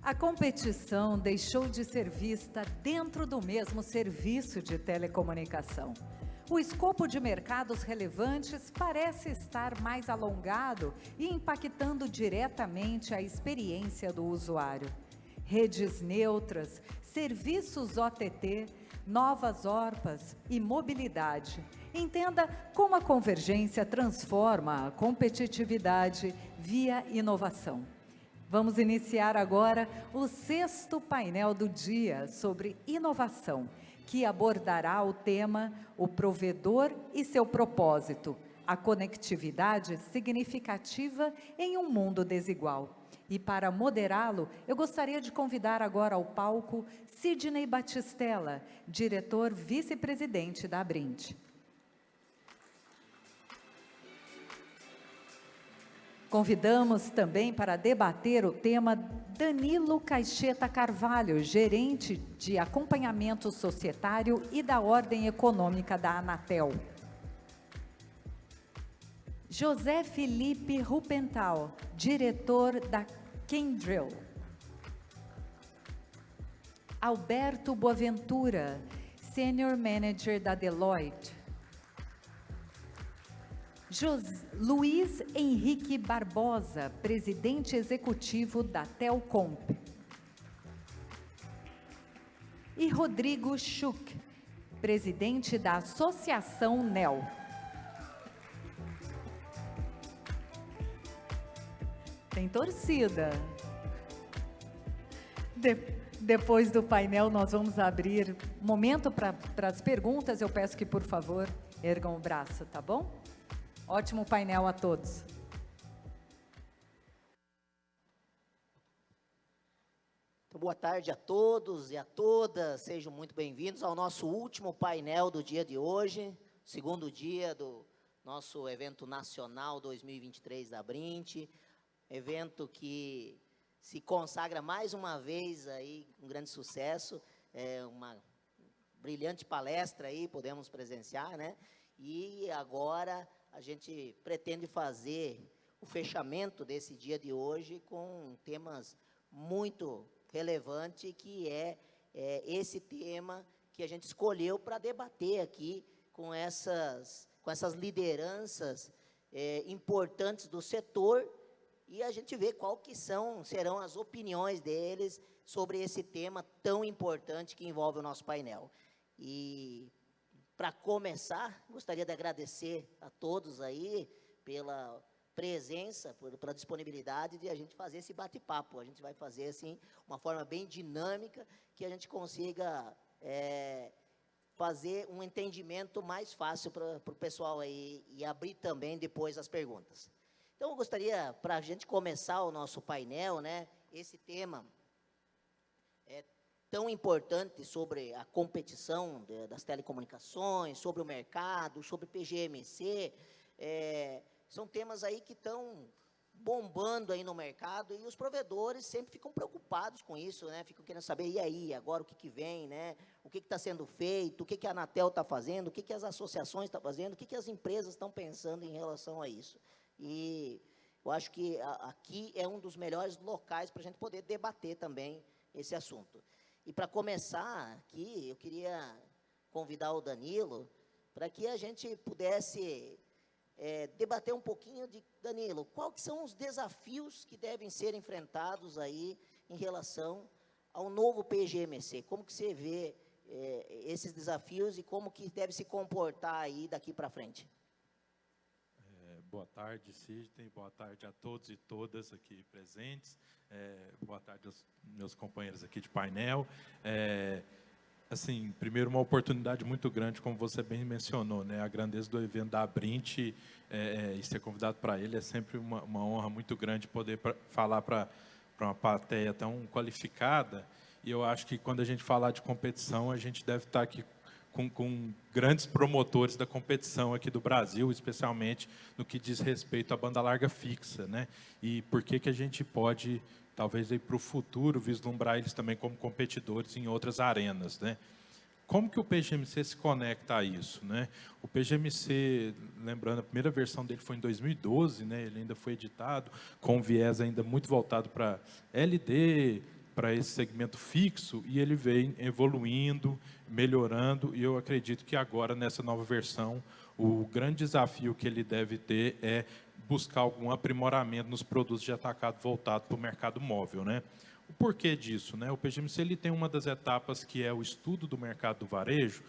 A competição deixou de ser vista dentro do mesmo serviço de telecomunicação. O escopo de mercados relevantes parece estar mais alongado e impactando diretamente a experiência do usuário. Redes neutras, serviços OTT, novas ORPAs e mobilidade. Entenda como a convergência transforma a competitividade via inovação. Vamos iniciar agora o 6º painel do dia sobre inovação, que abordará o tema O Provedor e seu propósito, a conectividade significativa em um mundo desigual. E para moderá-lo, eu gostaria de convidar agora ao palco Sidney Batistella, diretor vice-presidente da Abrint. Convidamos também para debater o tema Danilo Caixeta Carvalho, gerente de acompanhamento societário e da Ordem Econômica da Anatel. José Felipe Rupental, diretor da Kyndryl. Alberto Boaventura, senior manager da Deloitte. Luiz Henrique Barbosa, presidente executivo da Telcomp. E Rodrigo Schuch, presidente da Associação NEL. Tem torcida. Depois do painel, nós vamos abrir momento para as perguntas. Eu peço que, por favor, ergam o braço, tá bom? Ótimo painel a todos. Então, boa tarde a todos e a todas. Sejam muito bem-vindos ao nosso último painel do dia de hoje, segundo dia do nosso evento nacional 2023 da Abrint, evento que se consagra mais uma vez aí com grande sucesso, uma brilhante palestra aí, podemos presenciar, né? E agora a gente pretende fazer o fechamento desse dia de hoje com temas muito relevantes, que é esse tema que a gente escolheu para debater aqui com essas lideranças importantes do setor, e a gente vê qual que serão as opiniões deles sobre esse tema tão importante que envolve o nosso painel. E para começar, gostaria de agradecer a todos aí pela presença, pela disponibilidade de a gente fazer esse bate-papo. A gente vai fazer, assim, uma forma bem dinâmica, que a gente consiga fazer um entendimento mais fácil para o pessoal aí e abrir também depois as perguntas. Então, eu gostaria, para a gente começar o nosso painel, né, esse tema tão importante sobre a competição das telecomunicações, sobre o mercado, sobre PGMC, são temas aí que estão bombando aí no mercado, e os provedores sempre ficam preocupados com isso, né? Ficam querendo saber, e aí, agora o que vem, né? O que está sendo feito, o que a Anatel está fazendo, o que as associações estão fazendo, o que as empresas estão pensando em relação a isso. E eu acho que aqui é um dos melhores locais para a gente poder debater também esse assunto. E para começar aqui, eu queria convidar o Danilo para que a gente pudesse debater um pouquinho de, Danilo, quais que são os desafios que devem ser enfrentados aí em relação ao novo PGMC? Como que você vê esses desafios e como que deve se comportar aí daqui para frente? Boa tarde, Sidney, boa tarde a todos e todas aqui presentes, boa tarde aos meus companheiros aqui de painel. Assim, primeiro, uma oportunidade muito grande, como você bem mencionou, né? A grandeza do evento da Abrint e ser convidado para ele é sempre uma honra muito grande poder falar para uma plateia tão qualificada. E eu acho que quando a gente falar de competição, a gente deve estar aqui com grandes promotores da competição aqui do Brasil, especialmente no que diz respeito à banda larga fixa, né? E por que a gente pode, talvez, para o futuro, vislumbrar eles também como competidores em outras arenas, né? Como que o PGMC se conecta a isso, né? O PGMC, lembrando, a primeira versão dele foi em 2012, né? Ele ainda foi editado com um viés ainda muito voltado para LD, para esse segmento fixo, e ele vem evoluindo, melhorando, e eu acredito que agora, nessa nova versão, o grande desafio que ele deve ter é buscar algum aprimoramento nos produtos de atacado voltado para o mercado móvel, né? O porquê disso, né? O PGMC ele tem uma das etapas que é o estudo do mercado do varejo,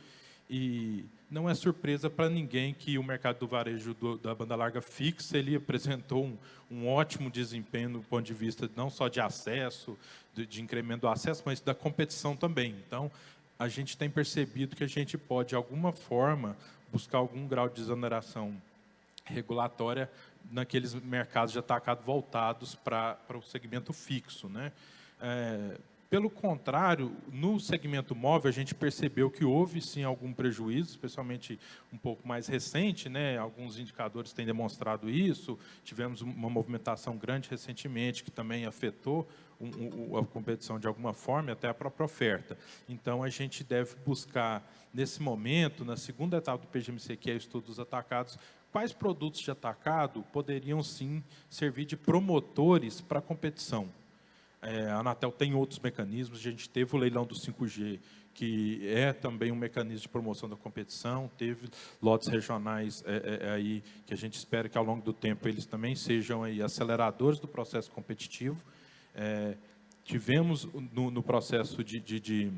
e não é surpresa para ninguém que o mercado do varejo da banda larga fixa, ele apresentou um ótimo desempenho do ponto de vista não só de acesso, de incremento do acesso, mas da competição também. Então, a gente tem percebido que a gente pode, de alguma forma, buscar algum grau de desoneração regulatória naqueles mercados de atacado voltados para o segmento fixo, né? Pelo contrário, no segmento móvel, a gente percebeu que houve, sim, algum prejuízo, especialmente um pouco mais recente, né? Alguns indicadores têm demonstrado isso. Tivemos uma movimentação grande recentemente, que também afetou a competição de alguma forma, e até a própria oferta. Então, a gente deve buscar, nesse momento, na segunda etapa do PGMC, que é o estudo dos atacados, quais produtos de atacado poderiam, sim, servir de promotores para a competição. A Anatel tem outros mecanismos, a gente teve o leilão do 5G, que é também um mecanismo de promoção da competição, teve lotes regionais aí, que a gente espera que ao longo do tempo eles também sejam aí aceleradores do processo competitivo. Tivemos no processo de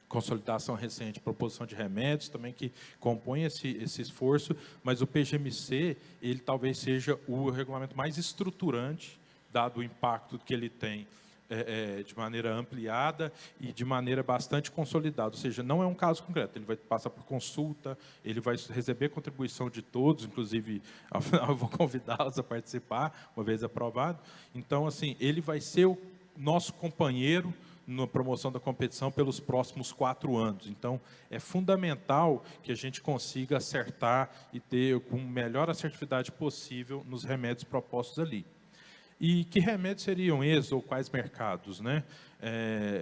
consolidação recente, proposição de remédios também que compõe esse esforço, mas o PGMC, ele talvez seja o regulamento mais estruturante, dado o impacto que ele tem de maneira ampliada e de maneira bastante consolidada, ou seja, não é um caso concreto, ele vai passar por consulta, ele vai receber contribuição de todos, inclusive eu vou convidá-los a participar, uma vez aprovado. Então, assim, ele vai ser o nosso companheiro na promoção da competição pelos próximos 4 anos. Então, é fundamental que a gente consiga acertar e ter com a melhor assertividade possível nos remédios propostos ali. E que remédios seriam esses ou quais mercados, né?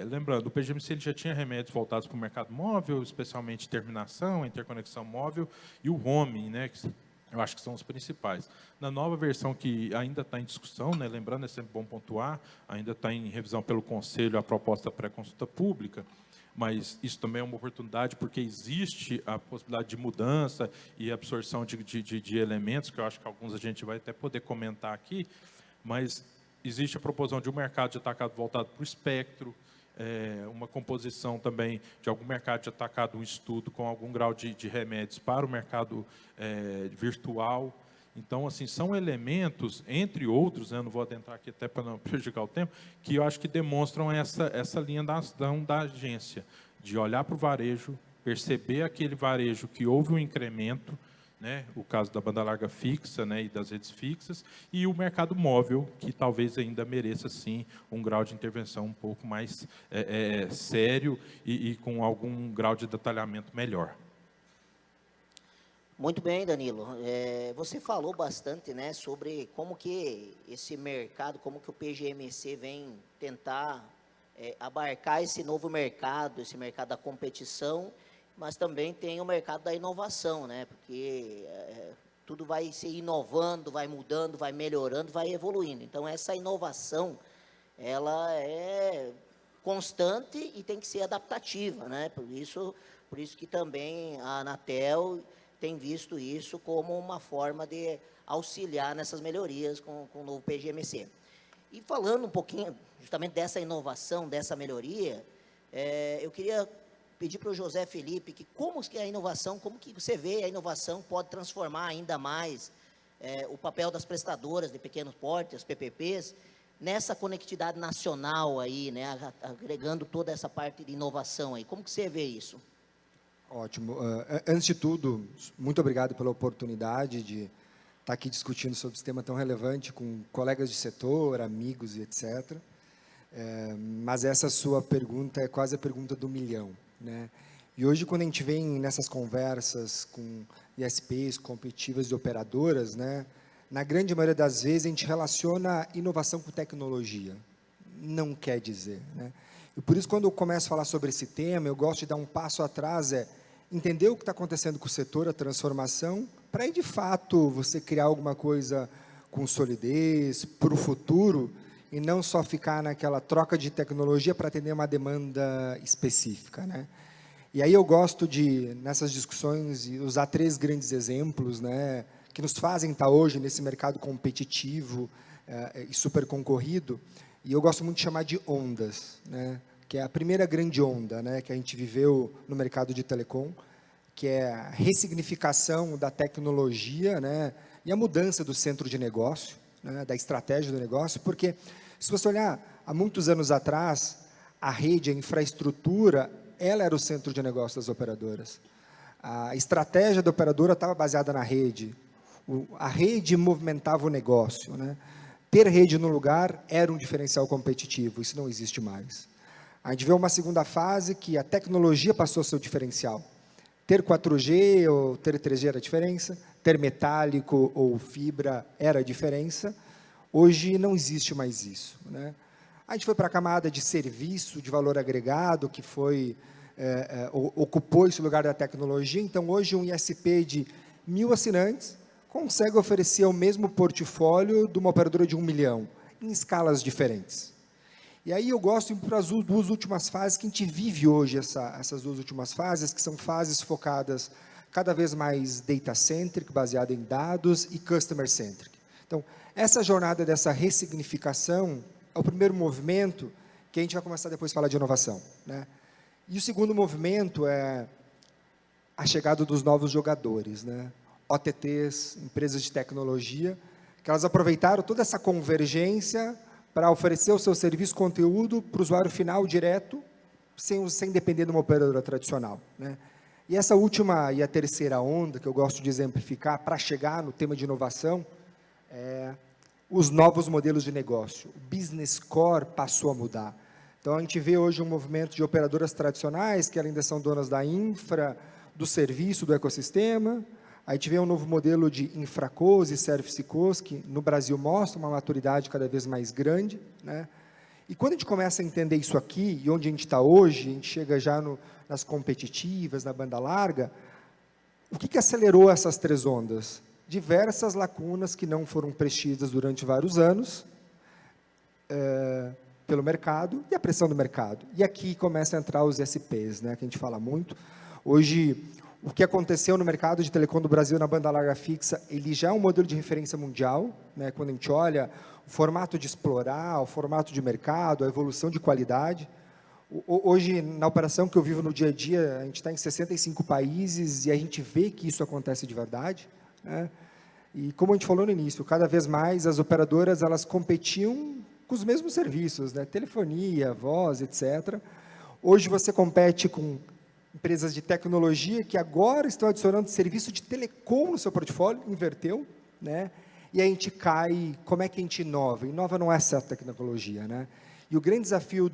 Lembrando, o PGMC ele já tinha remédios voltados para o mercado móvel, especialmente terminação, interconexão móvel e o roaming, né? Que eu acho que são os principais. Na nova versão que ainda está em discussão, né? Lembrando, é sempre bom pontuar, ainda está em revisão pelo Conselho a proposta pré-consulta pública, mas isso também é uma oportunidade, porque existe a possibilidade de mudança e absorção de elementos, que eu acho que alguns a gente vai até poder comentar aqui, mas existe a proposição de um mercado de atacado voltado para o espectro, uma composição também de algum mercado de atacado, um estudo com algum grau de remédios para o mercado virtual. Então, assim, são elementos, entre outros, né, não vou adentrar aqui até para não prejudicar o tempo, que eu acho que demonstram essa linha da ação da agência, de olhar para o varejo, perceber aquele varejo que houve um incremento, né, o caso da banda larga fixa, né, e das redes fixas, e o mercado móvel, que talvez ainda mereça, sim, um grau de intervenção um pouco mais sério e com algum grau de detalhamento melhor. Muito bem, Danilo. Você falou bastante, né, sobre como que esse mercado, como que o PGMC vem tentar abarcar esse novo mercado, esse mercado da competição, mas também tem o mercado da inovação, né? Porque tudo vai se inovando, vai mudando, vai melhorando, vai evoluindo. Então, essa inovação, ela é constante e tem que ser adaptativa, né? Por isso que também a Anatel tem visto isso como uma forma de auxiliar nessas melhorias com o novo PGMC. E falando um pouquinho justamente dessa inovação, dessa melhoria, eu queria pedir para o José Felipe que como que a inovação, como que você vê a inovação pode transformar ainda mais o papel das prestadoras de pequeno porte, as PPPs, nessa conectividade nacional aí, né, agregando toda essa parte de inovação aí. Como que você vê isso? Ótimo. Antes de tudo, muito obrigado pela oportunidade de estar aqui discutindo sobre esse tema tão relevante com colegas de setor, amigos e etc. Mas essa sua pergunta é quase a pergunta do milhão, né? E hoje, quando a gente vem nessas conversas com ISPs, competitivas e operadoras, né, na grande maioria das vezes a gente relaciona inovação com tecnologia. Não quer dizer, né? E por isso, quando eu começo a falar sobre esse tema, eu gosto de dar um passo atrás, entender o que está acontecendo com o setor, a transformação, para aí, de fato, você criar alguma coisa com solidez, para o futuro, e não só ficar naquela troca de tecnologia para atender uma demanda específica, né? E aí eu gosto de, nessas discussões, usar 3 grandes exemplos, né, que nos fazem estar hoje nesse mercado competitivo e super concorrido, e eu gosto muito de chamar de ondas, né, que é a primeira grande onda, né, que a gente viveu no mercado de telecom, que é a ressignificação da tecnologia, né, e a mudança do centro de negócio, né, da estratégia do negócio, porque se você olhar, há muitos anos atrás, a rede, a infraestrutura, ela era o centro de negócio das operadoras. A estratégia da operadora estava baseada na rede. A rede movimentava o negócio, né? Ter rede no lugar era um diferencial competitivo, isso não existe mais. A gente vê uma segunda fase que a tecnologia passou a ser o diferencial. Ter 4G ou ter 3G era a diferença, ter metálico ou fibra era a diferença. Hoje não existe mais isso, né? A gente foi para a camada de serviço, de valor agregado, que foi, ocupou esse lugar da tecnologia. Então, hoje, um ISP de 1.000 assinantes consegue oferecer o mesmo portfólio de uma operadora de 1 milhão, em escalas diferentes. E aí eu gosto para as 2 últimas fases, que a gente vive hoje, essas 2 últimas fases, que são fases focadas cada vez mais data-centric, baseada em dados, e customer-centric. Então, essa jornada dessa ressignificação é o primeiro movimento que a gente vai começar depois a falar de inovação, né? E o segundo movimento é a chegada dos novos jogadores, né? OTTs, empresas de tecnologia, que elas aproveitaram toda essa convergência para oferecer o seu serviço, conteúdo para o usuário final direto, sem depender de uma operadora tradicional, né? E essa última e a terceira onda, que eu gosto de exemplificar, para chegar no tema de inovação, é os novos modelos de negócio. O business core passou a mudar. Então, a gente vê hoje um movimento de operadoras tradicionais, que ainda são donas da infra, do serviço, do ecossistema. A gente vê um novo modelo de infracos e service-cos, que no Brasil mostra uma maturidade cada vez mais grande, né? E quando a gente começa a entender isso aqui, e onde a gente está hoje, a gente chega já nas competitivas, na banda larga, o que acelerou essas 3 ondas? Diversas lacunas que não foram preenchidas durante vários anos pelo mercado e a pressão do mercado. E aqui começam a entrar os SPs, né, que a gente fala muito. Hoje, o que aconteceu no mercado de telecom do Brasil na banda larga fixa, ele já é um modelo de referência mundial, né, quando a gente olha o formato de explorar, o formato de mercado, a evolução de qualidade. Hoje, na operação que eu vivo no dia a dia, a gente está em 65 países e a gente vê que isso acontece de verdade, né? E como a gente falou no início, cada vez mais as operadoras elas competiam com os mesmos serviços, né? Telefonia, voz, etc. Hoje você compete com empresas de tecnologia que agora estão adicionando serviço de telecom no seu portfólio, inverteu, né? E a gente cai, como é que a gente inova? Inova não é só tecnologia, né? E o grande desafio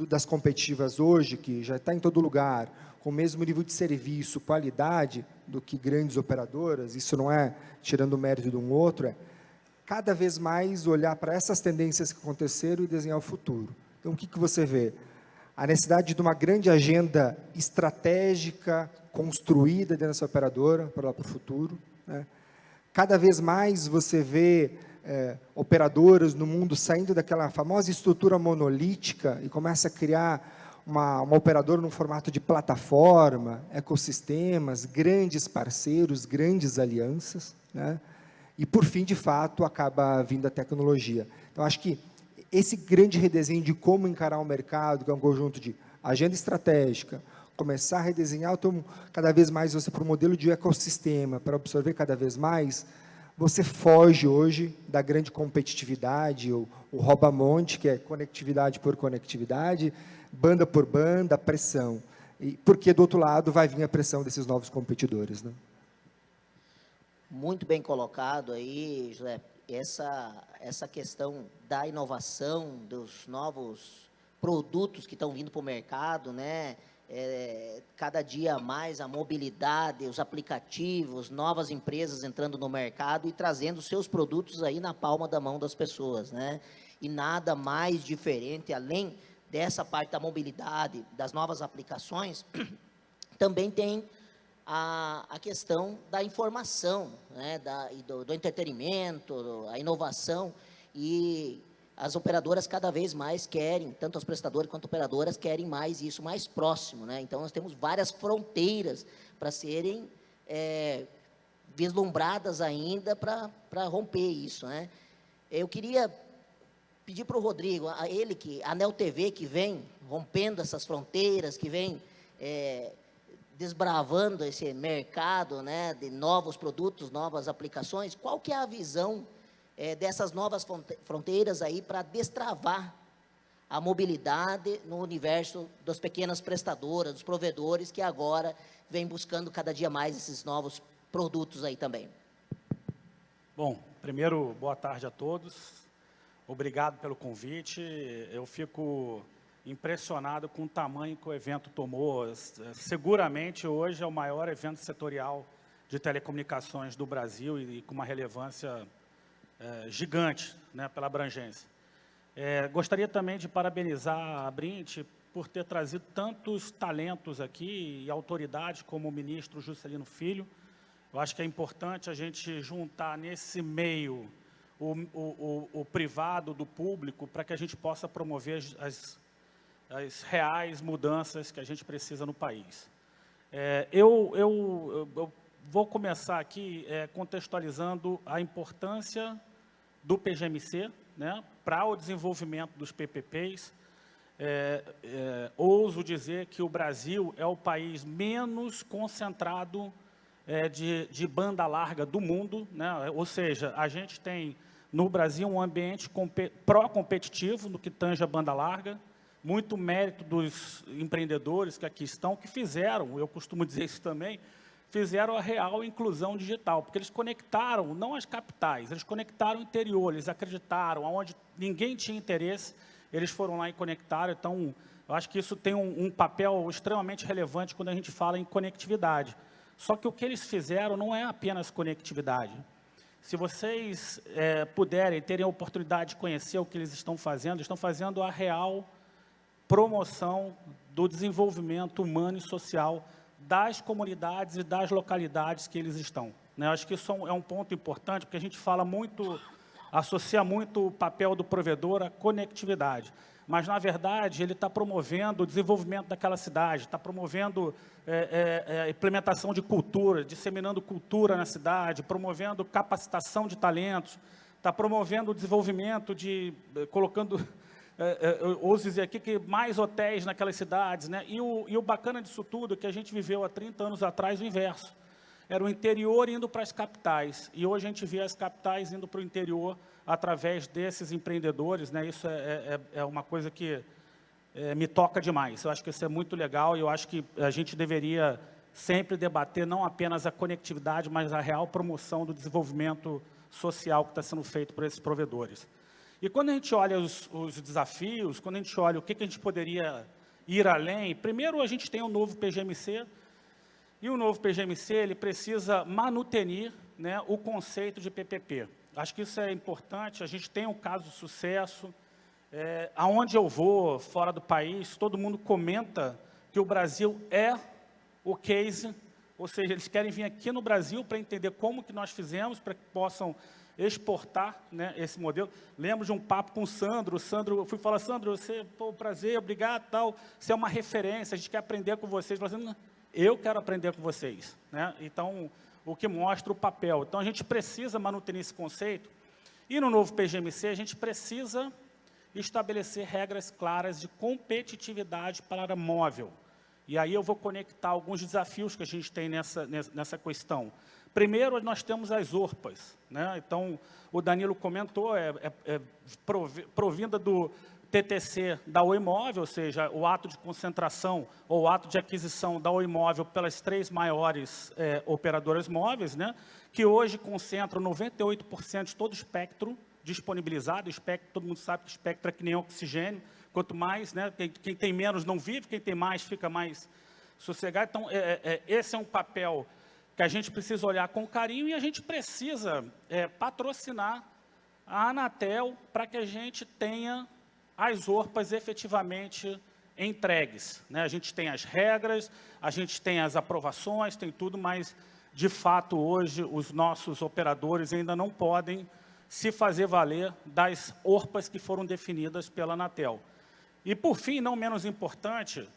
das competitivas hoje, que já está em todo lugar, com o mesmo nível de serviço, qualidade do que grandes operadoras, isso não é tirando o mérito de um outro, é cada vez mais olhar para essas tendências que aconteceram e desenhar o futuro. Então, o que você vê? A necessidade de uma grande agenda estratégica, construída dentro dessa operadora, para lá para o futuro, né? Cada vez mais você vê operadoras no mundo saindo daquela famosa estrutura monolítica e começa a criar uma operadora num formato de plataforma, ecossistemas, grandes parceiros, grandes alianças, né? E, por fim, de fato, acaba vindo a tecnologia. Então, acho que esse grande redesenho de como encarar o mercado, que é um conjunto de agenda estratégica, começar a redesenhar, então, cada vez mais você para o modelo de ecossistema, para absorver cada vez mais, você foge hoje da grande competitividade, o rouba-monte, que é conectividade por conectividade, banda por banda, pressão. E porque, do outro lado, vai vir a pressão desses novos competidores, né? Muito bem colocado aí, José. Essa questão da inovação, dos novos produtos que estão vindo para o mercado, né? Cada dia mais a mobilidade, os aplicativos, novas empresas entrando no mercado e trazendo seus produtos aí na palma da mão das pessoas, né? E nada mais diferente, além dessa parte da mobilidade, das novas aplicações, também tem a questão da informação, né? Do entretenimento, a inovação, e as operadoras cada vez mais querem, tanto as prestadoras quanto operadoras querem mais isso mais próximo, né? Então, nós temos várias fronteiras para serem vislumbradas ainda para romper isso, né? Eu queria pedir para o Rodrigo, a Anel TV, que vem rompendo essas fronteiras, que vem desbravando esse mercado, né, de novos produtos, novas aplicações, qual que é a visão dessas novas fronteiras aí para destravar a mobilidade no universo das pequenas prestadoras, dos provedores, que agora vem buscando cada dia mais esses novos produtos aí também? Bom, primeiro, boa tarde a todos. Obrigado pelo convite. Eu fico impressionado com o tamanho que o evento tomou. Seguramente, hoje, é o maior evento setorial de telecomunicações do Brasil e com uma relevância gigante, né, pela abrangência. Gostaria também de parabenizar a Brint por ter trazido tantos talentos aqui e autoridades como o ministro Juscelino Filho. Eu acho que é importante a gente juntar nesse meio o privado do público para que a gente possa promover as reais mudanças que a gente precisa no país. Eu vou começar aqui contextualizando a importância do PGMC, né, para o desenvolvimento dos PPPs. Ouso dizer que o Brasil é o país menos concentrado de banda larga do mundo, né? Ou seja, a gente tem no Brasil um ambiente pró-competitivo no que tange a banda larga, muito mérito dos empreendedores que aqui estão, que fizeram, eu costumo dizer isso também, fizeram a real inclusão digital, porque eles conectaram, não as capitais, eles conectaram o interior, eles acreditaram, aonde ninguém tinha interesse, eles foram lá e conectaram. Então, eu acho que isso tem um papel extremamente relevante quando a gente fala em conectividade. Só que o que eles fizeram não é apenas conectividade. Se vocês puderem, terem a oportunidade de conhecer o que eles estão fazendo a real promoção do desenvolvimento humano e social das comunidades e das localidades que eles estão, né? Eu acho que isso é um ponto importante, porque a gente fala muito, associa muito o papel do provedor à conectividade. Mas, na verdade, ele está promovendo o desenvolvimento daquela cidade, está promovendo implementação de cultura, disseminando cultura na cidade, promovendo capacitação de talentos, está promovendo o desenvolvimento colocando, eu ouso dizer aqui, que mais hotéis naquelas cidades, né? E o bacana disso tudo é que a gente viveu há 30 anos atrás o inverso. Era o interior indo para as capitais, e hoje a gente vê as capitais indo para o interior através desses empreendedores, né? Isso é uma coisa que me toca demais. Eu acho que isso é muito legal e eu acho que a gente deveria sempre debater não apenas a conectividade, mas a real promoção do desenvolvimento social que está sendo feito por esses provedores. E quando a gente olha os desafios, quando a gente olha o que a gente poderia ir além, primeiro a gente tem o novo PGMC, e o novo PGMC ele precisa manutenir, né, o conceito de PPP. Acho que isso é importante, a gente tem um caso de sucesso, aonde eu vou, fora do país, todo mundo comenta que o Brasil é o case, ou seja, eles querem vir aqui no Brasil para entender como que nós fizemos, para que possam exportar, né, esse modelo. Lembro de um papo com o Sandro, eu fui falar, Sandro, você, pô, prazer, obrigado, tal, você é uma referência, a gente quer aprender com vocês. Falando, eu quero aprender com vocês, né? Então, o que mostra o papel. Então, a gente precisa manter esse conceito, e no novo PGMC, a gente precisa estabelecer regras claras de competitividade para móvel. E aí eu vou conectar alguns desafios que a gente tem nessa questão. Primeiro, nós temos as ORPAs, né? Então, o Danilo comentou, provinda do TTC da Oi Móvel, ou seja, o ato de concentração ou o ato de aquisição da Oi Móvel pelas 3 maiores operadoras móveis, né? Que hoje concentram 98% de todo o espectro disponibilizado. O espectro, todo mundo sabe que o espectro é que nem oxigênio, quanto mais, né? Quem tem menos não vive, quem tem mais fica mais sossegado. Então, esse é um papel que a gente precisa olhar com carinho e a gente precisa patrocinar a Anatel para que a gente tenha as ORPAs efetivamente entregues, né? A gente tem as regras, a gente tem as aprovações, tem tudo, mas, de fato, hoje, os nossos operadores ainda não podem se fazer valer das ORPAs que foram definidas pela Anatel. E, por fim, não menos importante,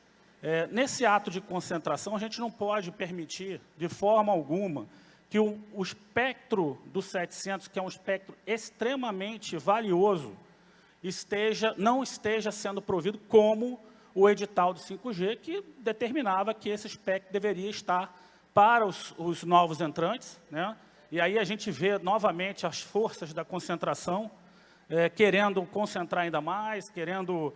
nesse ato de concentração, a gente não pode permitir, de forma alguma, que o espectro do 700, que é um espectro extremamente valioso, não esteja sendo provido como o edital do 5G, que determinava que esse espectro deveria estar para os novos entrantes, né? E aí a gente vê novamente as forças da concentração querendo concentrar ainda mais, querendo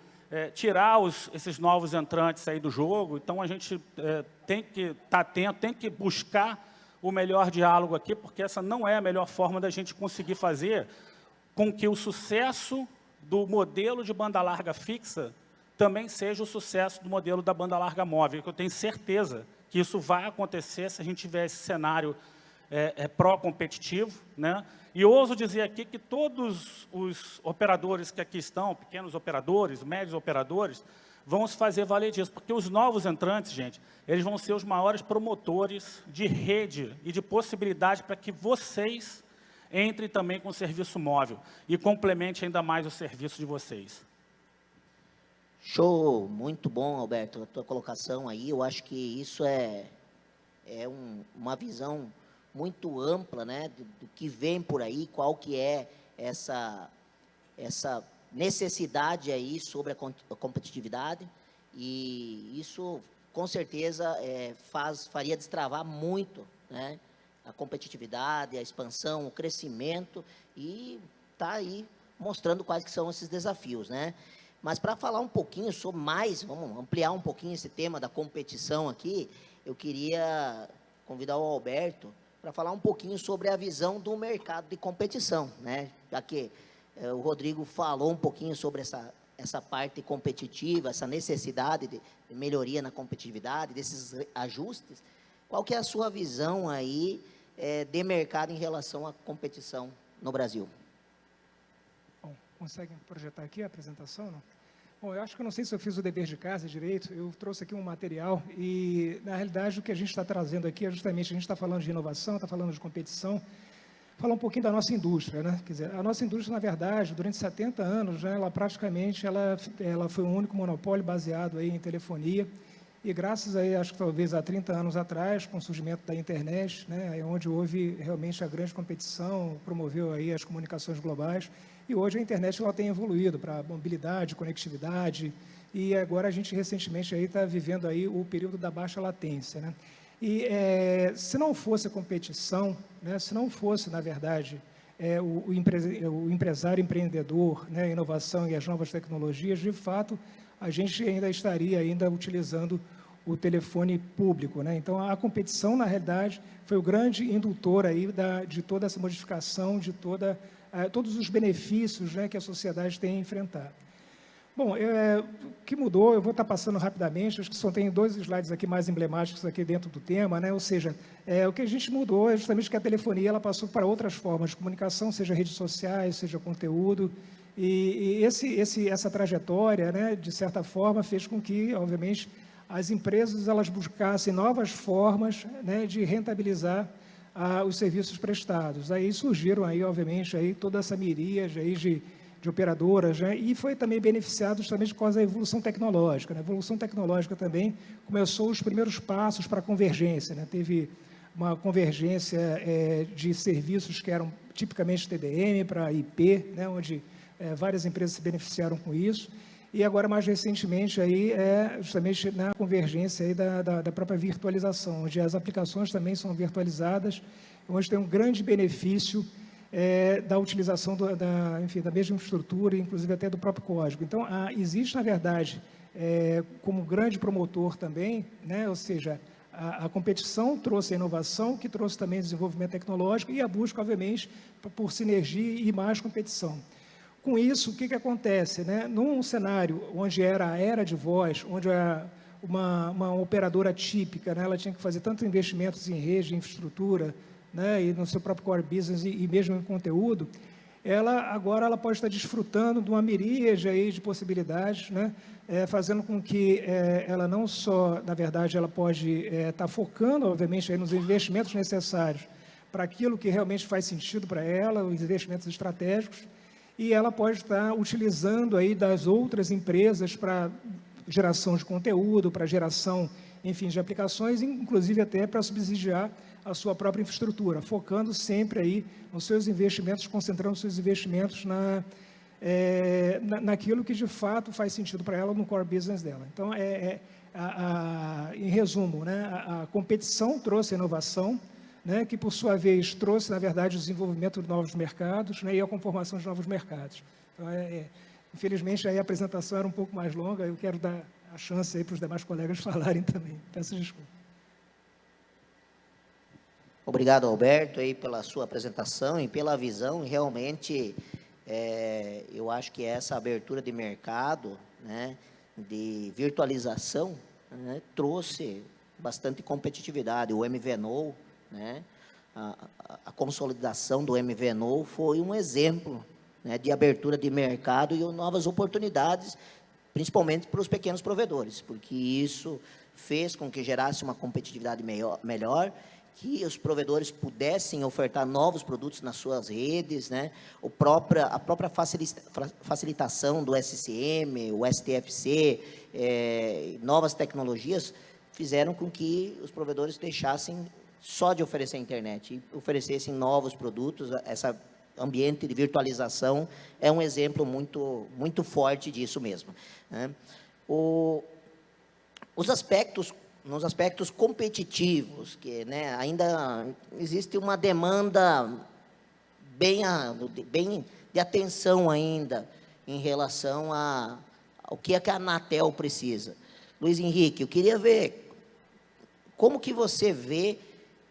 tirar esses novos entrantes aí do jogo. Então, a gente tem que estar atento, tem que buscar o melhor diálogo aqui, porque essa não é a melhor forma da gente conseguir fazer com que o sucesso do modelo de banda larga fixa também seja o sucesso do modelo da banda larga móvel, que eu tenho certeza que isso vai acontecer se a gente tiver esse cenário pró-competitivo, né? E ouso dizer aqui que todos os operadores que aqui estão, pequenos operadores, médios operadores, vão se fazer valer disso, porque os novos entrantes, gente, eles vão ser os maiores promotores de rede e de possibilidade para que vocês entrem também com o serviço móvel e complemente ainda mais o serviço de vocês. Show, muito bom, Alberto, a tua colocação aí. Eu acho que isso uma visão muito ampla, né, do que vem por aí, qual que é essa necessidade aí sobre a competitividade, e isso, com certeza, faria destravar muito, né, a competitividade, a expansão, o crescimento, e está aí mostrando quais que são esses desafios, né? Mas para falar um pouquinho sobre vamos ampliar um pouquinho esse tema da competição aqui, eu queria convidar o Alberto para falar um pouquinho sobre a visão do mercado de competição, né? Já que o Rodrigo falou um pouquinho sobre essa parte competitiva, essa necessidade de melhoria na competitividade, desses ajustes. Qual que é a sua visão aí de mercado em relação à competição no Brasil? Bom, conseguem projetar aqui a apresentação, não? Bom, eu acho que eu não sei se eu fiz o dever de casa direito, eu trouxe aqui um material e, na realidade, o que a gente está trazendo aqui é justamente, a gente está falando de inovação, está falando de competição, falar um pouquinho da nossa indústria, né? Quer dizer, a nossa indústria, na verdade, durante 70 anos, né, ela praticamente ela foi um único monopólio baseado aí em telefonia, e graças aí, acho que talvez há 30 anos atrás, com o surgimento da internet, né, é onde houve realmente a grande competição, promoveu aí as comunicações globais, e hoje a internet ela tem evoluído para mobilidade, conectividade, e agora a gente recentemente aí está vivendo aí o período da baixa latência, né? E se não fosse a competição, né, se não fosse, na verdade, o empresário empreendedor, né, a inovação e as novas tecnologias, de fato, a gente ainda estaria utilizando o telefone público, né? Então, a competição, na realidade, foi o grande indutor aí de toda essa modificação, de todos os benefícios, né, que a sociedade tem enfrentado. Bom, o que mudou, eu vou estar passando rapidamente, acho que só tem 2 slides aqui mais emblemáticos aqui dentro do tema, né? Ou seja, o que a gente mudou é justamente que a telefonia ela passou para outras formas de comunicação, seja redes sociais, seja conteúdo, e essa trajetória, né, de certa forma, fez com que, obviamente, as empresas elas buscassem novas formas, né, de rentabilizar os serviços prestados. Aí surgiram, aí, obviamente, aí, toda essa miríade aí de operadoras, né, e foi também beneficiado justamente por causa da evolução tecnológica, né? A evolução tecnológica também começou os primeiros passos para a convergência, né? Teve uma convergência de serviços que eram tipicamente TDM para IP, né, onde várias empresas se beneficiaram com isso, e agora, mais recentemente, aí, justamente na convergência aí da própria virtualização, onde as aplicações também são virtualizadas, onde tem um grande benefício da utilização da mesma infraestrutura, inclusive até do próprio código. Então, existe, na verdade, como grande promotor também, né, ou seja, a competição trouxe a inovação, que trouxe também desenvolvimento tecnológico e a busca, obviamente, por sinergia e mais competição. Com isso, o que acontece, né? Num cenário onde era a era de voz, onde uma operadora típica, né, ela tinha que fazer tanto investimentos em rede, em infraestrutura, né, e no seu próprio core business e mesmo em conteúdo, agora ela pode estar desfrutando de uma miríade aí de possibilidades, né, fazendo com que ela não só, na verdade, ela pode estar focando, obviamente, aí nos investimentos necessários para aquilo que realmente faz sentido para ela, os investimentos estratégicos, e ela pode estar utilizando aí das outras empresas para geração de conteúdo, para geração, enfim, de aplicações, inclusive até para subsidiar a sua própria infraestrutura, focando sempre aí nos seus investimentos, concentrando os seus investimentos naquilo que de fato faz sentido para ela no core business dela. Então, em resumo, né, a competição trouxe a inovação, né, que por sua vez trouxe, na verdade, o desenvolvimento de novos mercados, né, e a conformação de novos mercados. Então, infelizmente, aí a apresentação era um pouco mais longa, eu quero dar a chance aí para os demais colegas falarem também. Peço desculpa. Obrigado, Alberto, aí pela sua apresentação e pela visão. Realmente, eu acho que essa abertura de mercado, né, de virtualização, né, trouxe bastante competitividade. O MVNO, né, a consolidação do MVNO foi um exemplo, né, de abertura de mercado e novas oportunidades, principalmente para os pequenos provedores, porque isso fez com que gerasse uma competitividade melhor, que os provedores pudessem ofertar novos produtos nas suas redes, né? A própria facilitação do SCM, o STFC, novas tecnologias, fizeram com que os provedores deixassem só de oferecer a internet e oferecessem novos produtos. Esse ambiente de virtualização é um exemplo muito forte disso mesmo, né? Nos aspectos competitivos, que, né, ainda existe uma demanda bem de atenção ainda em relação ao que a Anatel precisa. Luiz Henrique, eu queria ver como que você vê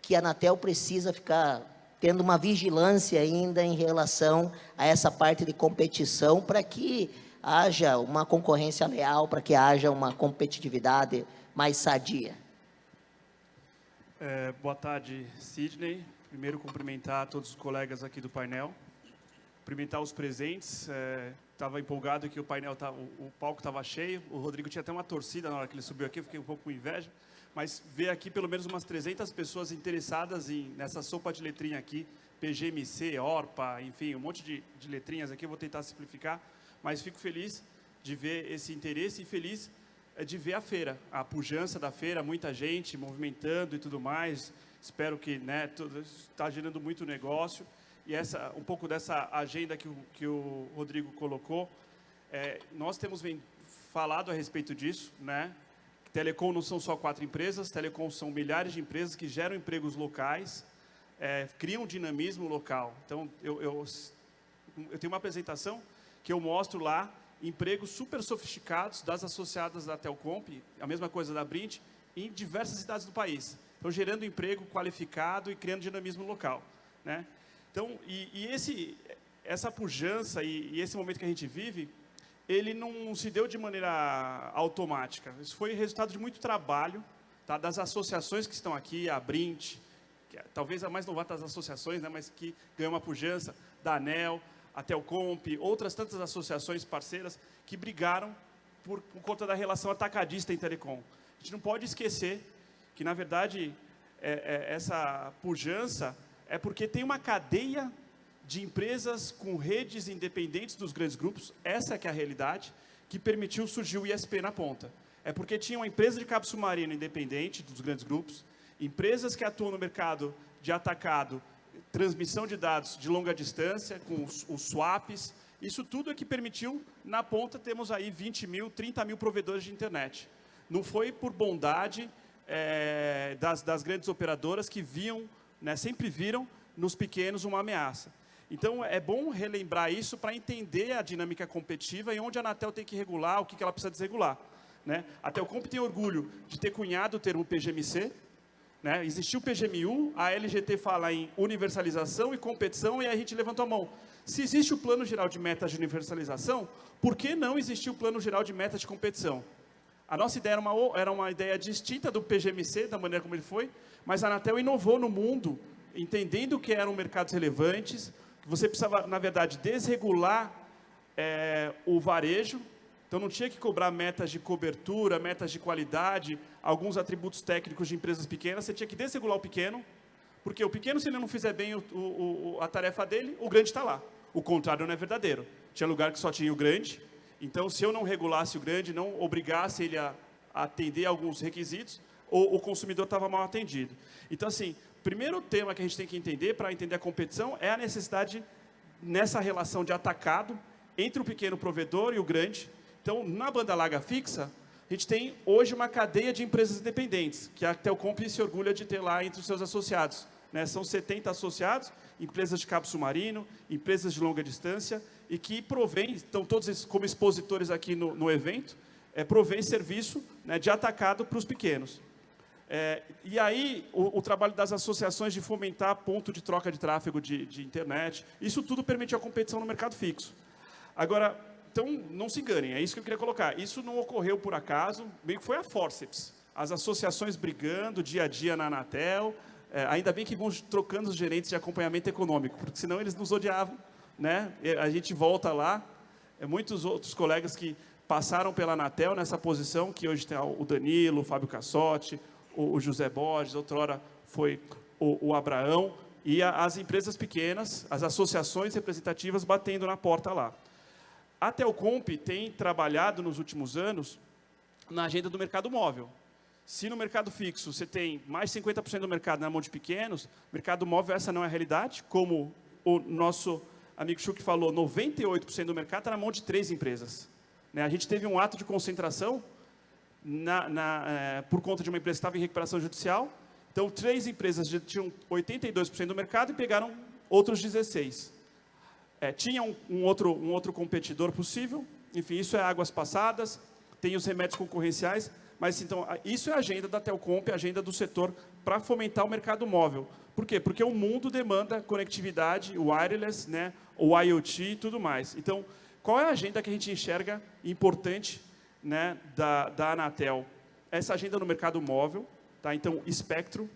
que a Anatel precisa ficar tendo uma vigilância ainda em relação a essa parte de competição, para que haja uma concorrência leal, para que haja uma competitividade mais sadia. Boa tarde, Sidney. Primeiro, cumprimentar todos os colegas aqui do painel, cumprimentar os presentes. Estava empolgado que o palco estava cheio. O Rodrigo tinha até uma torcida na hora que ele subiu aqui, eu fiquei um pouco com inveja. Mas ver aqui pelo menos umas 300 pessoas interessadas nessa sopa de letrinha aqui, PGMC, ORPA, enfim, um monte de letrinhas aqui, eu vou tentar simplificar, mas fico feliz de ver esse interesse e feliz de ver a feira, a pujança da feira, muita gente movimentando e tudo mais. Espero que, né, está gerando muito negócio. E um pouco dessa agenda que o Rodrigo colocou, nós temos falado a respeito disso, né? Telecom não são só 4 empresas, telecom são milhares de empresas que geram empregos locais, criam dinamismo local. Então, eu tenho uma apresentação que eu mostro lá, empregos super sofisticados das associadas da Telcomp, a mesma coisa da Brint, em diversas cidades do país. Então, gerando emprego qualificado e criando dinamismo local, né? Então, essa pujança e esse momento que a gente vive, ele não se deu de maneira automática. Isso foi resultado de muito trabalho, tá, das associações que estão aqui, a Brint, que talvez a mais novata das associações, né, mas que ganhou uma pujança, da ANEL, a Telcomp, outras tantas associações parceiras que brigaram por conta da relação atacadista em telecom. A gente não pode esquecer que, na verdade, essa pujança é porque tem uma cadeia de empresas com redes independentes dos grandes grupos, essa que é a realidade, que permitiu surgir o ISP na ponta. É porque tinha uma empresa de cabo submarino independente dos grandes grupos, empresas que atuam no mercado de atacado, transmissão de dados de longa distância, com os swaps, isso tudo é que permitiu, na ponta, temos aí 20 mil, 30 mil provedores de internet. Não foi por bondade das grandes operadoras que viam, né, sempre viram nos pequenos uma ameaça. Então, é bom relembrar isso para entender a dinâmica competitiva e onde a Anatel tem que regular, o que ela precisa desregular, né? A Telcomp tem orgulho de ter cunhado o termo PGMC, né? Existiu o PGMU, a LGT fala em universalização e competição, e aí a gente levantou a mão. Se existe o Plano Geral de Metas de Universalização, por que não existiu o Plano Geral de Metas de Competição? A nossa ideia era uma ideia distinta do PGMC, da maneira como ele foi, mas a Anatel inovou no mundo, entendendo que eram mercados relevantes, que você precisava, na verdade, desregular o varejo. Então, não tinha que cobrar metas de cobertura, metas de qualidade, alguns atributos técnicos de empresas pequenas. Você tinha que desregular o pequeno Porque o pequeno, se ele não fizer bem a tarefa dele, o grande está lá. O contrário não é verdadeiro. Tinha lugar que só tinha o grande, então se eu não regulasse o grande, não obrigasse ele a atender alguns requisitos, o consumidor estava mal atendido. Então, assim, primeiro tema que a gente tem que entender, para entender a competição, é a necessidade, nessa relação de atacado, entre o pequeno provedor e o grande. Então, na banda larga fixa, a gente tem hoje uma cadeia de empresas independentes, que a Telcomp se orgulha de ter lá entre os seus associados. Né? São 70 associados, empresas de cabo submarino, empresas de longa distância, e que provém, estão todos como expositores aqui no evento, provém serviço, né, de atacado para os pequenos. E aí, o trabalho das associações de fomentar ponto de troca de tráfego de internet, isso tudo permite a competição no mercado fixo. Agora, então, não se enganem, é isso que eu queria colocar. Isso não ocorreu por acaso, meio que foi a forceps. As associações brigando dia a dia na Anatel, ainda bem que vão trocando os gerentes de acompanhamento econômico, porque senão eles nos odiavam, né? A gente volta lá, muitos outros colegas que passaram pela Anatel nessa posição, que hoje tem o Danilo, o Fábio Cassotti, o José Borges, outrora foi o Abraão, e as empresas pequenas, as associações representativas batendo na porta lá. A Telcomp tem trabalhado nos últimos anos na agenda do mercado móvel. Se no mercado fixo você tem mais de 50% do mercado na mão de pequenos, mercado móvel essa não é a realidade, como o nosso amigo Schuch falou, 98% do mercado está na mão de 3 empresas. Né? A gente teve um ato de concentração por conta de uma empresa que estava em recuperação judicial. Então, 3 empresas tinham 82% do mercado e pegaram outros 16%. Tinha um outro competidor possível, enfim, isso é águas passadas, tem os remédios concorrenciais, mas então, isso é a agenda da Telcomp, a agenda do setor para fomentar o mercado móvel. Por quê? Porque o mundo demanda conectividade, o wireless, né, o IoT e tudo mais. Então, qual é a agenda que a gente enxerga importante, né, da Anatel? Essa agenda no mercado móvel, tá? Então, espectro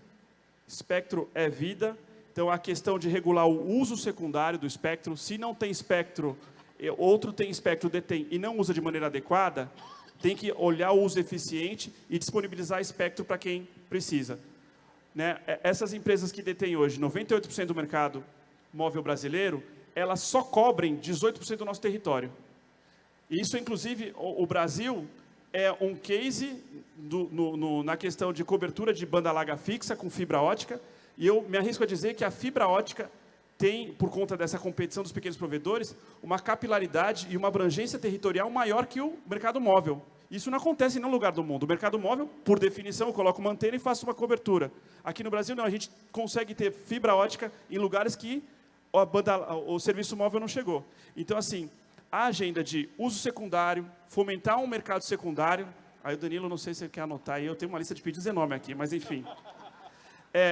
é vida. Então, a questão de regular o uso secundário do espectro, se não tem espectro, outro tem espectro, detém e não usa de maneira adequada, tem que olhar o uso eficiente e disponibilizar espectro para quem precisa. Né? Essas empresas que detêm hoje 98% do mercado móvel brasileiro, elas só cobrem 18% do nosso território. E isso, inclusive, o Brasil é um case na questão de cobertura de banda larga fixa com fibra ótica, e eu me arrisco a dizer que a fibra ótica tem, por conta dessa competição dos pequenos provedores, uma capilaridade e uma abrangência territorial maior que o mercado móvel. Isso não acontece em nenhum lugar do mundo. O mercado móvel, por definição, eu coloco uma antena e faço uma cobertura. Aqui no Brasil, não, a gente consegue ter fibra ótica em lugares que o serviço móvel não chegou. Então, assim, a agenda de uso secundário, fomentar um mercado secundário, aí o Danilo, não sei se ele quer anotar, aí eu tenho uma lista de pedidos enorme aqui, mas enfim.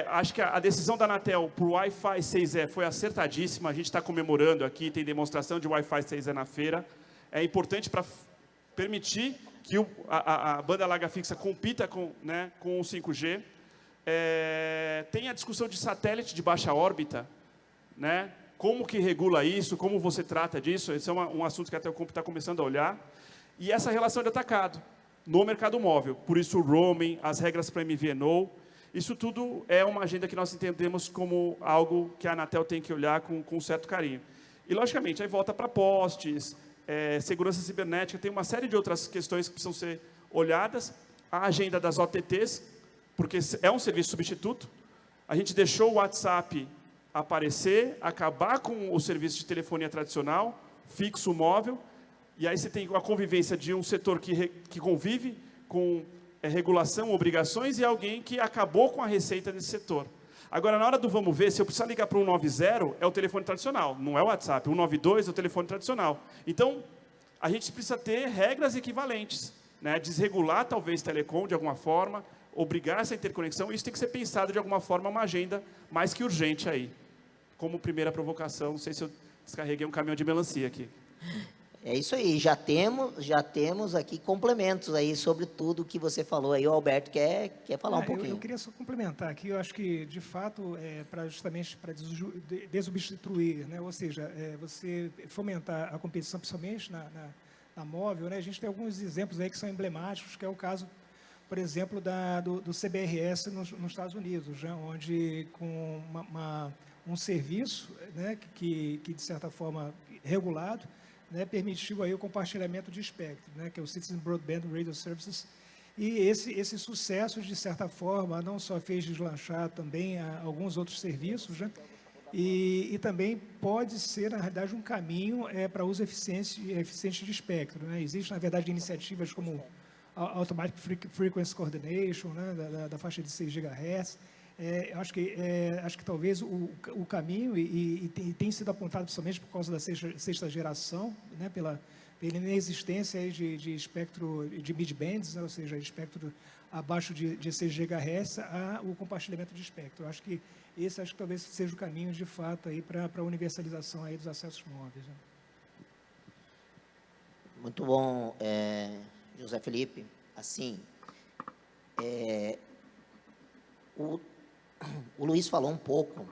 Acho que a decisão da Anatel por Wi-Fi 6E foi acertadíssima, a gente está comemorando aqui, tem demonstração de Wi-Fi 6E na feira. É importante para permitir que a banda larga fixa compita com o 5G. Tem a discussão de satélite de baixa órbita, né? Como que regula isso, como você trata disso, esse é um assunto que a Telcomp está começando a olhar. E essa relação de atacado no mercado móvel, por isso o roaming, as regras para MVNO, isso tudo é uma agenda que nós entendemos como algo que a Anatel tem que olhar com certo carinho. E, logicamente, aí volta para postes, segurança cibernética, tem uma série de outras questões que precisam ser olhadas. A agenda das OTTs, porque é um serviço substituto. A gente deixou o WhatsApp aparecer, acabar com o serviço de telefonia tradicional, fixo, móvel, e aí você tem a convivência de um setor que convive com regulação, obrigações, e alguém que acabou com a receita desse setor. Agora, na hora do vamos ver, se eu precisar ligar para o 190, é o telefone tradicional, não é o WhatsApp. O 192 é o telefone tradicional. Então, a gente precisa ter regras equivalentes, né? Desregular, talvez, telecom de alguma forma, obrigar essa interconexão. Isso tem que ser pensado, de alguma forma, uma agenda mais que urgente aí. Como primeira provocação, não sei se eu descarreguei um caminhão de melancia aqui. É isso aí, já temos aqui complementos aí sobre tudo que você falou aí. O Alberto quer falar um pouquinho. Eu queria só complementar aqui, eu acho que, de fato, justamente para desobstruir, né? Ou seja, você fomentar a competição, principalmente na móvel, né? A gente tem alguns exemplos aí que são emblemáticos, que é o caso, por exemplo, do CBRS nos Estados Unidos, já, onde com um serviço, né, que, de certa forma, regulado, né, permitiu aí o compartilhamento de espectro, né, que é o Citizen Broadband Radio Services. E esse sucesso, de certa forma, não só fez deslanchar também alguns outros serviços, né, e também pode ser, na realidade, um caminho para uso eficiente de espectro, né. Existem, na verdade, iniciativas como Automatic Frequency Coordination, né, da faixa de 6 GHz. Acho que talvez o caminho, e tem sido apontado principalmente por causa da sexta geração, né, pela inexistência aí de espectro de mid-bands, né, ou seja, espectro abaixo de 6 GHz, o compartilhamento de espectro. Acho que talvez seja o caminho, de fato, para a universalização aí dos acessos móveis, né. Muito bom, José Felipe. Assim, o Luiz falou um pouco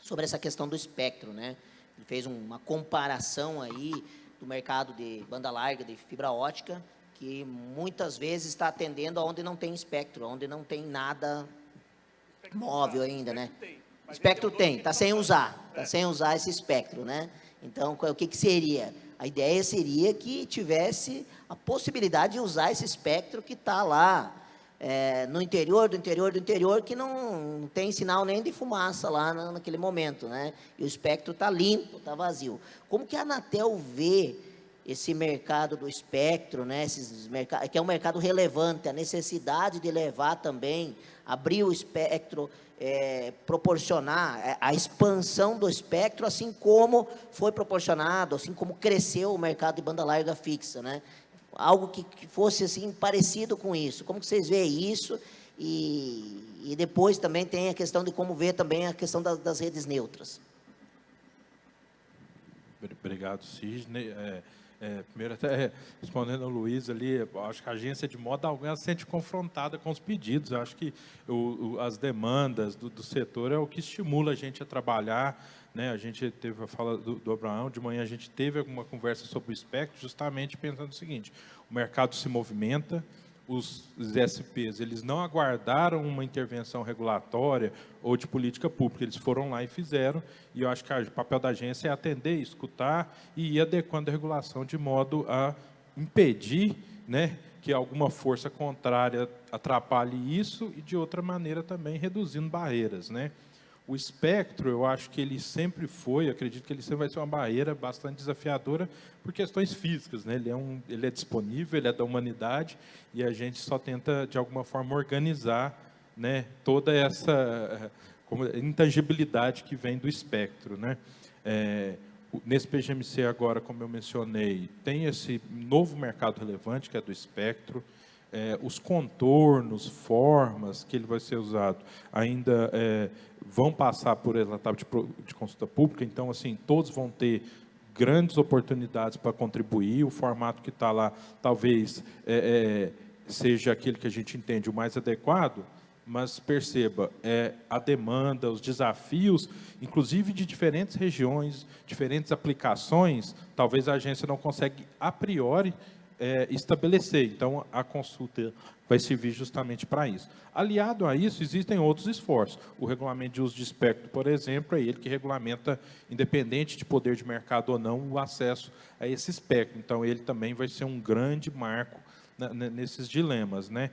sobre essa questão do espectro, né? Ele fez uma comparação aí do mercado de banda larga, de fibra ótica, que muitas vezes está atendendo aonde não tem espectro, onde não tem nada móvel ainda, né? Espectro tem, está sem usar esse espectro, né? Então, o que seria? A ideia seria que tivesse a possibilidade de usar esse espectro que está lá, no interior do interior, que não tem sinal nem de fumaça lá naquele momento, né? E o espectro está limpo, está vazio. Como que a Anatel vê esse mercado do espectro, né? Que é um mercado relevante, a necessidade de levar também, abrir o espectro, proporcionar a expansão do espectro, assim como foi proporcionado, assim como cresceu o mercado de banda larga fixa, né? Algo que fosse assim parecido com isso. Como que vocês veem isso? E depois também tem a questão de como ver também a questão das redes neutras. Obrigado, Sidney. Primeiro, até respondendo ao Luiz ali, acho que a agência, de modo algum, ela se sente confrontada com os pedidos. Eu acho que as demandas do setor é o que estimula a gente a trabalhar, né? A gente teve a fala do Abraão, de manhã a gente teve alguma conversa sobre o espectro, justamente pensando o seguinte: o mercado se movimenta, os SPs, eles não aguardaram uma intervenção regulatória ou de política pública, eles foram lá e fizeram, e eu acho que o papel da agência é atender, escutar e ir adequando a regulação de modo a impedir, né, que alguma força contrária atrapalhe isso, e de outra maneira também reduzindo barreiras, né. O espectro, eu acho que ele sempre foi, acredito que ele sempre vai ser uma barreira bastante desafiadora por questões físicas, né? Ele é disponível, ele é da humanidade, e a gente só tenta, de alguma forma, organizar, né, toda essa intangibilidade que vem do espectro, né? Nesse PGMC agora, como eu mencionei, tem esse novo mercado relevante, que é do espectro. Os contornos, formas que ele vai ser usado ainda vão passar por etapa de consulta pública, então, assim, todos vão ter grandes oportunidades para contribuir. O formato que está lá talvez seja aquele que a gente entende o mais adequado, mas perceba, a demanda, os desafios, inclusive de diferentes regiões, diferentes aplicações, talvez a agência não consegue, a priori, estabelecer. Então, a consulta vai servir justamente para isso. Aliado a isso, existem outros esforços. O regulamento de uso de espectro, por exemplo, é ele que regulamenta, independente de poder de mercado ou não, o acesso a esse espectro. Então, ele também vai ser um grande marco nesses dilemas, né?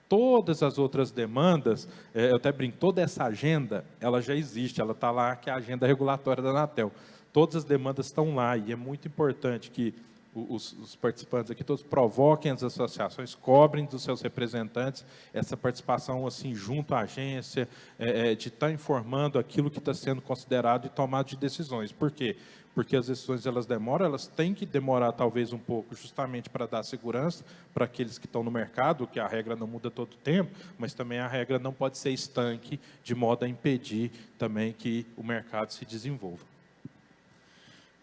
Todas as outras demandas, eu até brinco, toda essa agenda, ela já existe, ela está lá, que é a agenda regulatória da Anatel. Todas as demandas estão lá, e é muito importante que os participantes aqui todos provoquem as associações, cobrem dos seus representantes essa participação assim junto à agência, de estar informando aquilo que está sendo considerado e tomado de decisões. Por quê? Porque as decisões elas demoram, elas têm que demorar talvez um pouco justamente para dar segurança para aqueles que estão no mercado, que a regra não muda todo o tempo, mas também a regra não pode ser estanque de modo a impedir também que o mercado se desenvolva.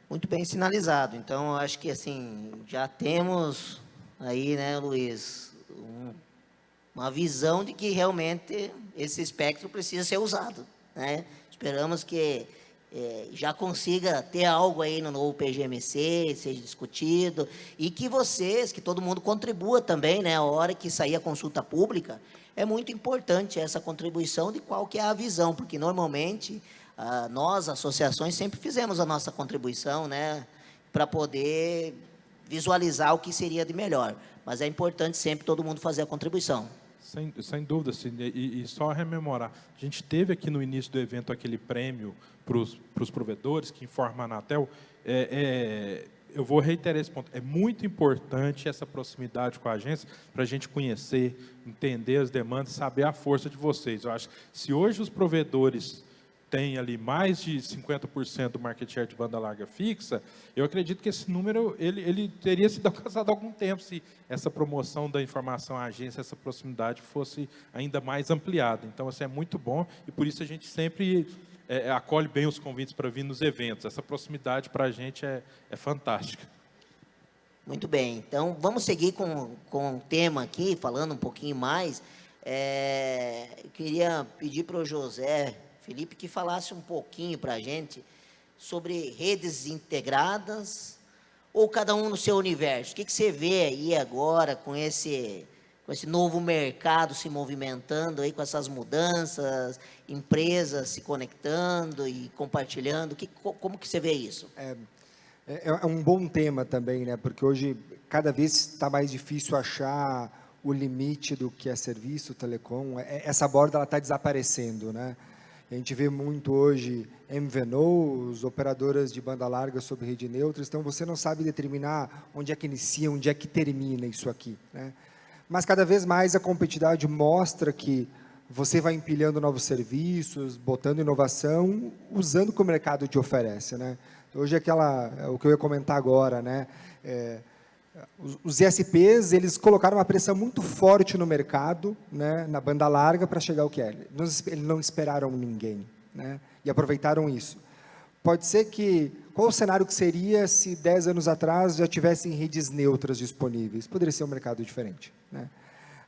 Muito bem sinalizado. Então, eu acho que assim, já temos aí, né, Luiz, uma visão de que realmente esse espectro precisa ser usado, né? Esperamos que já consiga ter algo aí no novo PGMC, seja discutido, e que vocês, que todo mundo contribua também, né? A hora que sair a consulta pública, é muito importante essa contribuição de qual que é a visão, porque normalmente nós, associações, sempre fizemos a nossa contribuição, né? Para poder visualizar o que seria de melhor. Mas é importante sempre todo mundo fazer a contribuição. Sem dúvida, Sidney. E só rememorar, a gente teve aqui no início do evento aquele prêmio para os provedores, que informa a Anatel. Eu vou reiterar esse ponto. É muito importante essa proximidade com a agência para a gente conhecer, entender as demandas, saber a força de vocês. Eu acho que se hoje os provedores têm ali mais de 50% do market share de banda larga fixa, eu acredito que esse número ele teria sido alcançado há algum tempo se essa promoção da informação à agência, essa proximidade fosse ainda mais ampliada. Então, assim, é muito bom e por isso a gente sempre acolhe bem os convites para vir nos eventos. Essa proximidade para a gente é fantástica. Muito bem. Então, vamos seguir com o tema aqui, falando um pouquinho mais. Eu queria pedir para o José Felipe que falasse um pouquinho para a gente sobre redes integradas ou cada um no seu universo. O que você vê aí agora com esse novo mercado se movimentando, aí, com essas mudanças, empresas se conectando e compartilhando? Como que você vê isso? É um bom tema também, né? Porque hoje cada vez está mais difícil achar o limite do que é serviço telecom. Essa borda está desaparecendo, né? A gente vê muito hoje MVNOs, operadoras de banda larga sob rede neutra, então você não sabe determinar onde é que inicia, onde é que termina isso aqui, né? Mas cada vez mais a competitividade mostra que você vai empilhando novos serviços, botando inovação, usando o que o mercado te oferece, né? Hoje o que eu ia comentar agora, né? Os ISPs, eles colocaram uma pressão muito forte no mercado, né, na banda larga, para chegar ao que é. Eles não esperaram ninguém, né, e aproveitaram isso. Pode ser que... Qual o cenário que seria se 10 anos atrás já tivessem redes neutras disponíveis? Poderia ser um mercado diferente, né?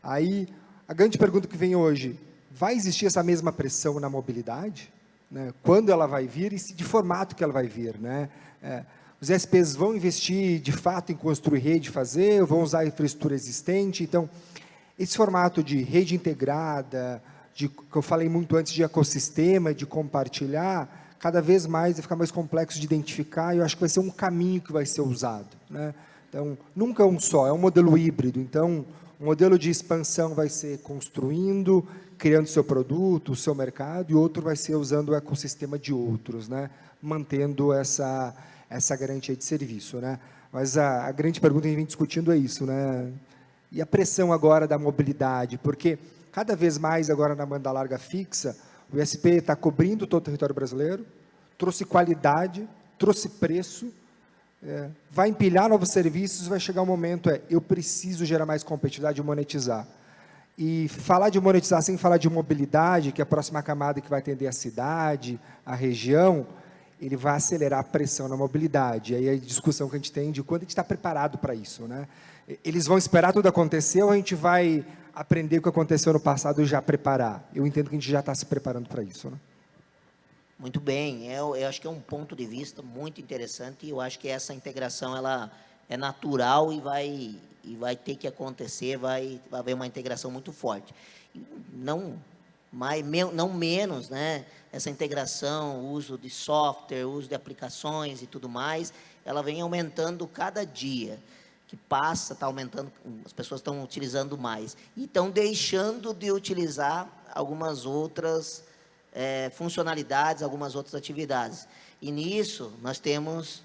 Aí, a grande pergunta que vem hoje, vai existir essa mesma pressão na mobilidade? Né? Quando ela vai vir e de formato que ela vai vir, né? Os ISPs vão investir, de fato, em construir rede, fazer, ou vão usar a infraestrutura existente? Então, esse formato de rede integrada, que eu falei muito antes, de ecossistema, de compartilhar, cada vez mais vai ficar mais complexo de identificar, e eu acho que vai ser um caminho que vai ser usado, né? Então, nunca é um só, é um modelo híbrido. Então, o modelo de expansão vai ser construindo, criando seu produto, o seu mercado, e outro vai ser usando o ecossistema de outros, né? Mantendo essa garantia de serviço, né? Mas a grande pergunta que a gente vem discutindo é isso, né? E a pressão agora da mobilidade, porque cada vez mais agora na banda larga fixa, o ISP está cobrindo todo o território brasileiro, trouxe qualidade, trouxe preço, vai empilhar novos serviços, vai chegar um momento, eu preciso gerar mais competitividade e monetizar. E falar de monetizar sem falar de mobilidade, que é a próxima camada que vai atender a cidade, a região, ele vai acelerar a pressão na mobilidade. Aí a discussão que a gente tem de quando a gente está preparado para isso, né? Eles vão esperar tudo acontecer ou a gente vai aprender o que aconteceu no passado e já preparar? Eu entendo que a gente já está se preparando para isso, né? Muito bem, eu acho que é um ponto de vista muito interessante, e eu acho que essa integração ela é natural e vai ter que acontecer, vai haver uma integração muito forte. Não menos, né, essa integração, o uso de software, o uso de aplicações e tudo mais, ela vem aumentando cada dia que passa, está aumentando, as pessoas estão utilizando mais, e estão deixando de utilizar algumas outras funcionalidades, algumas outras atividades. E nisso, nós temos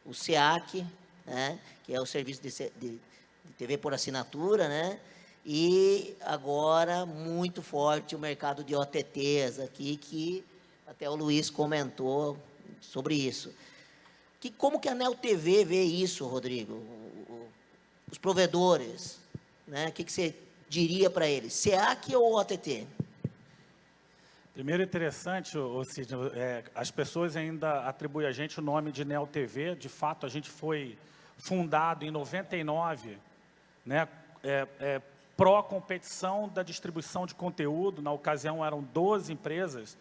o SEAC, né, que é o serviço de TV por assinatura, né, e agora, muito forte, o mercado de OTTs aqui, que até o Luiz comentou sobre isso. Como que a Nel TV vê isso, Rodrigo? Os provedores, né? O que você diria para eles? SEAC ou OTT? Primeiro, interessante, Sidney, as pessoas ainda atribuem a gente o nome de Nel TV. De fato, a gente foi fundado em 99, né, pró-competição da distribuição de conteúdo. Na ocasião, eram 12 empresas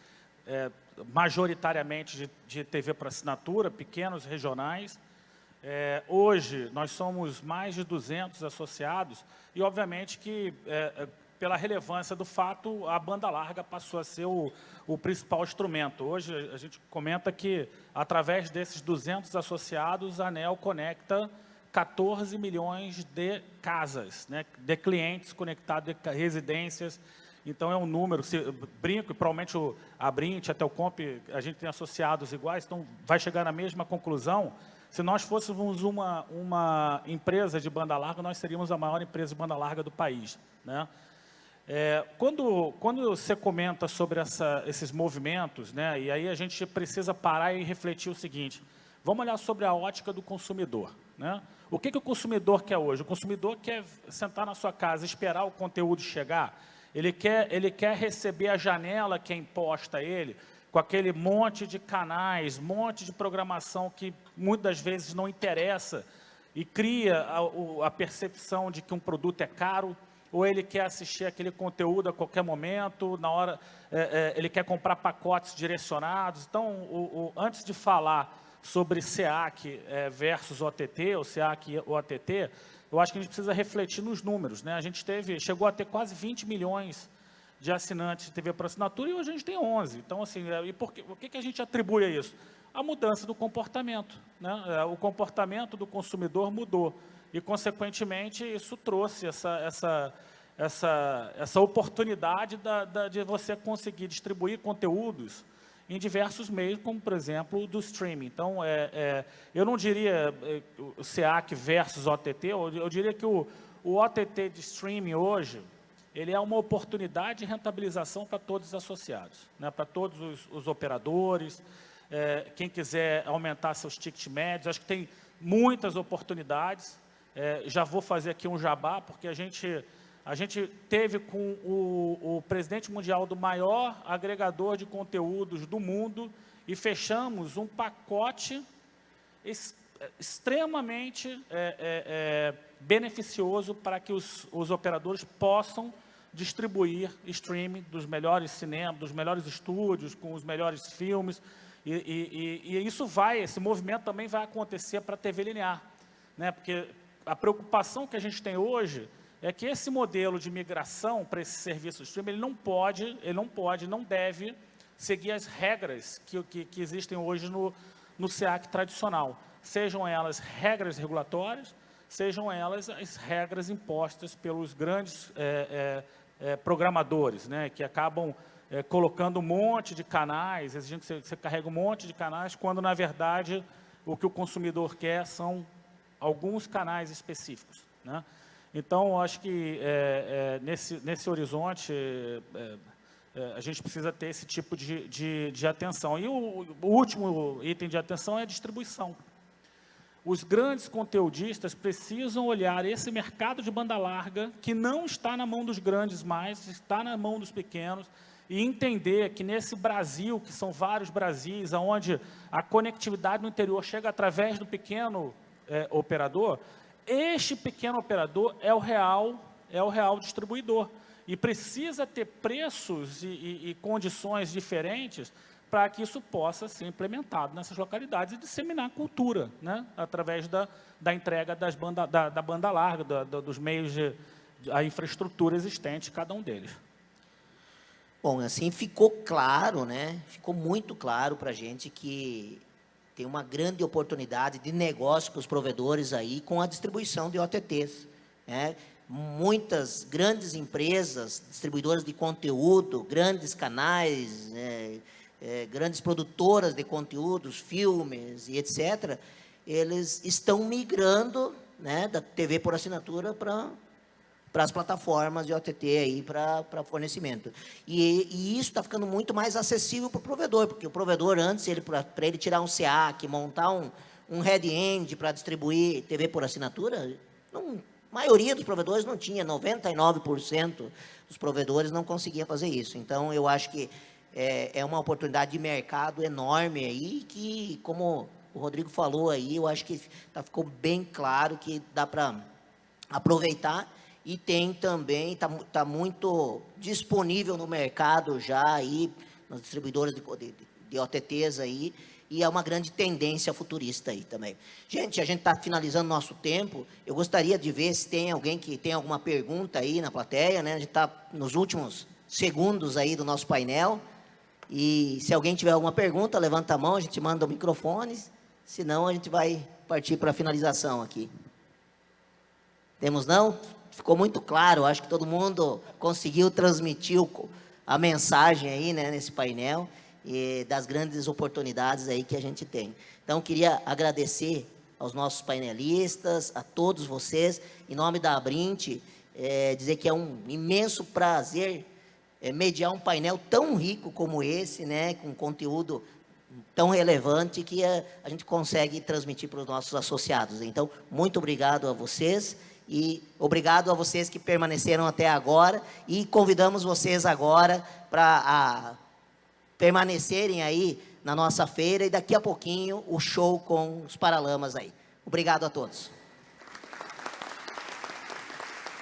majoritariamente de TV por assinatura, pequenos, regionais. Hoje, nós somos mais de 200 associados e, obviamente, que, pela relevância do fato, a banda larga passou a ser o principal instrumento. Hoje, a gente comenta que, através desses 200 associados, a ANEEL conecta 14 milhões de casas, né, de clientes conectados, de residências. Então, é um número, brinco, e provavelmente a Brint, a Telcomp, a gente tem associados iguais, então vai chegar na mesma conclusão. Se nós fôssemos uma empresa de banda larga, nós seríamos a maior empresa de banda larga do país, né? Quando você comenta sobre esses movimentos, né, e aí a gente precisa parar e refletir o seguinte: vamos olhar sobre a ótica do consumidor, né? O que o consumidor quer hoje? O consumidor quer sentar na sua casa, esperar o conteúdo chegar. Ele quer receber a janela que é imposta a ele, com aquele monte de canais, monte de programação que muitas vezes não interessa e cria a percepção de que um produto é caro, ou ele quer assistir aquele conteúdo a qualquer momento, na hora ele quer comprar pacotes direcionados. Então, antes de falar sobre SEAC versus OTT, ou SEAC e OTT, eu acho que a gente precisa refletir nos números, né? A gente chegou a ter quase 20 milhões de assinantes de TV por assinatura e hoje a gente tem 11. Então, assim, o que a gente atribui a isso? A mudança do comportamento, né? O comportamento do consumidor mudou e, consequentemente, isso trouxe essa oportunidade de você conseguir distribuir conteúdos em diversos meios, como, por exemplo, do streaming. Então, eu não diria o SEAC versus OTT, eu diria que o OTT de streaming hoje, ele é uma oportunidade de rentabilização para todos os associados, né? Para todos os operadores, quem quiser aumentar seus tickets médios, acho que tem muitas oportunidades. Já vou fazer aqui um jabá, porque a gente teve com o presidente mundial do maior agregador de conteúdos do mundo e fechamos um pacote extremamente beneficioso para que os operadores possam distribuir streaming dos melhores cinemas, dos melhores estúdios, com os melhores filmes. E esse movimento também vai acontecer para a TV linear, né? Porque a preocupação que a gente tem hoje é que esse modelo de migração para esse serviço de streaming, ele não deve seguir as regras que existem hoje no SEAC tradicional. Sejam elas regras regulatórias, sejam elas as regras impostas pelos grandes programadores, né, que acabam colocando um monte de canais, exigindo que você carregue um monte de canais, quando, na verdade, o que o consumidor quer são alguns canais específicos, né? Então, eu acho que nesse horizonte a gente precisa ter esse tipo de atenção. E o último item de atenção é a distribuição. Os grandes conteudistas precisam olhar esse mercado de banda larga, que não está na mão dos grandes mais, está na mão dos pequenos, e entender que nesse Brasil, que são vários Brasis, onde a conectividade no interior chega através do pequeno operador, este pequeno operador é o real distribuidor e precisa ter preços e condições diferentes para que isso possa ser implementado nessas localidades e disseminar a cultura, né? Através da entrega da banda larga, dos meios a infraestrutura existente, cada um deles. Bom, assim ficou claro, né? Ficou muito claro para a gente que tem uma grande oportunidade de negócio para os provedores aí com a distribuição de OTTs, né? Muitas grandes empresas, distribuidoras de conteúdo, grandes canais, grandes produtoras de conteúdos, filmes e etc., eles estão migrando, né, da TV por assinatura para as plataformas de OTT aí para fornecimento. E isso está ficando muito mais acessível para o provedor, porque o provedor antes, para ele tirar um SEAC, montar um head-end para distribuir TV por assinatura, a maioria dos provedores não tinha, 99% dos provedores não conseguia fazer isso. Então, eu acho que é uma oportunidade de mercado enorme aí, que, como o Rodrigo falou aí, eu acho que ficou bem claro que dá para aproveitar. E tem também, está muito disponível no mercado já aí, nas distribuidoras de OTTs aí, e é uma grande tendência futurista aí também. Gente, a gente está finalizando nosso tempo. Eu gostaria de ver se tem alguém que tem alguma pergunta aí na plateia, né? A gente está nos últimos segundos aí do nosso painel. E se alguém tiver alguma pergunta, levanta a mão, a gente manda o microfone. Senão, a gente vai partir para a finalização aqui. Temos não? Ficou muito claro. Acho que todo mundo conseguiu transmitir a mensagem aí, né, nesse painel. E das grandes oportunidades aí que a gente tem. Então, queria agradecer aos nossos painelistas, a todos vocês, em nome da Abrint, dizer que é um imenso prazer mediar um painel tão rico como esse, né, com conteúdo tão relevante que a gente consegue transmitir para os nossos associados. Então, muito obrigado a vocês e obrigado a vocês que permaneceram até agora e convidamos vocês agora para permanecerem aí na nossa feira e daqui a pouquinho o show com os Paralamas aí. Obrigado a todos.